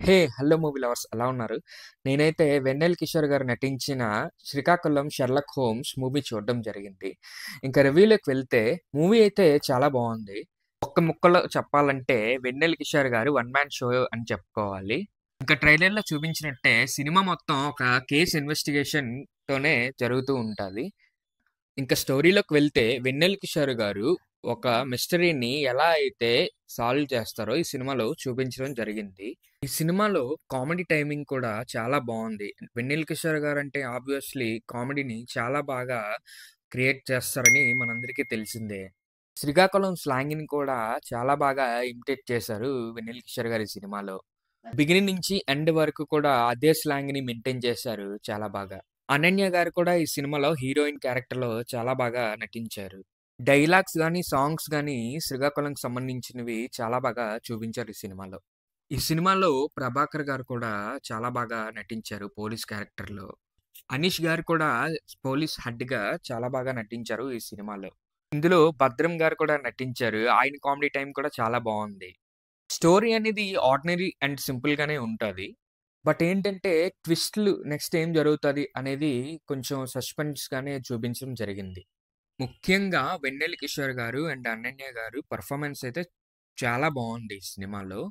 Hello movie lovers ఎలా ఉన్నారు? నేనైతే 'వెన్నెల కిషోర్' గారు నటించిన 'శ్రీకాకుళం షెర్లక్ హోమ్స్' మూవీ చూడడం జరిగింది. ఇంకా రివ్యూలోకి వెళ్తే మూవీ అయితే చాలా బావుంది. ఒక్క ముక్కలో చెప్పాలంటే 'వెన్నెల కిషోర్' గారు వన్ మ్యాన్ షో అని చెప్పుకోవాలి. ఇంకా ట్రైలర్‌లో చూపించినట్టే సినిమా మొత్తం ఒక కేస్ ఇన్వెస్టిగేషన్‌తోనే జరుగుతూ ఉంటది. ఇంకా స్టోరీలోకి వెళ్తే 'వెన్నెల కిషోర్' గారు ఒక మిస్టరీని ఎలా అయితే సాల్వ్ చేస్తారో ఈ సినిమాలో చూపించడం జరిగింది. ఈ సినిమాలో కామెడీ టైమింగ్ కూడా చాలా బావుంది. 'వెన్నెల కిషోర్' గారంటే ఆబ్వియస్‌లీ కామెడీని చాలా బాగా క్రియేట్ చేస్తారని మనందరికీ తెలిసిందే. శ్రీకాకుళం స్లాంగ్‌ని కూడా చాలా బాగా ఇమిటేట్ చేశారు 'వెన్నెల కిషోర్' గారు ఈ సినిమాలో. బిగినింగ్ నుంచి ఎండ్ వరకు కూడా అదే స్లాంగ్‌ని మెయింటైన్ చేశారు చాలా బాగా. అనన్య గారు కూడా ఈ సినిమాలో హీరోయిన్ క్యారెక్టర్‌లో చాలా బాగా నటించారు. డైలాగ్స్ గాని, సాంగ్స్ గాని శ్రీకాకుళంకి సంబంధించినవి చాలా బాగా చూపించారు ఈ సినిమాలో. ఈ సినిమాలో ప్రభాకర్ గారు కూడా చాలా బాగా నటించారు పోలీస్ క్యారెక్టర్‌లో. అనీష్ గారు కూడా పోలీస్ హెడ్‌గా చాలా బాగా నటించారు ఈ సినిమాలో. ఇందులో భద్రం గారు కూడా నటించారు. ఆయన కామెడీ టైమ్ కూడా చాలా బావుంది. స్టోరీ అనేది ఆర్డినరీ అండ్ సింపుల్‌గానే ఉంటది. బట్ ఏంటంటే ట్విస్ట్‌లు నెక్స్ట్ ఏం జరుగుతది అనేది కొంచెం సస్పెన్స్‌గానే చూపించడం జరిగింది. ముఖ్యంగా 'వెన్నెల కిషోర్' గారు అండ్ అనన్య గారు పెర్ఫార్మన్స్ అయితే చాలా బావుంది ఈ సినిమాలో.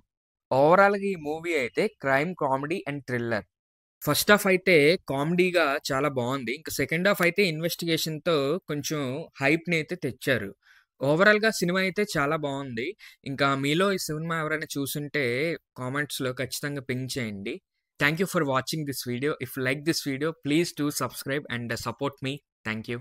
ఓవరాల్‌గా ఈ మూవీ అయితే crime, comedy and thriller. First half అయితే కామెడీగా చాలా బావుంది. ఇంక సెకండ్ హాఫ్ అయితే ఇన్వెస్టిగేషన్‌తో కొంచెం హైప్‌ని అయితే తెచ్చారు. ఓవరాల్‌గా సినిమా అయితే చాలా బావుంది. ఇంకా మీలో ఈ సినిమా ఎవరైనా చూసుంటే కామెంట్స్‌లో ఖచ్చితంగా పింగ్ చేయండి. Thank you for watching this video. If you like this video please do subscribe and support me. Thank you.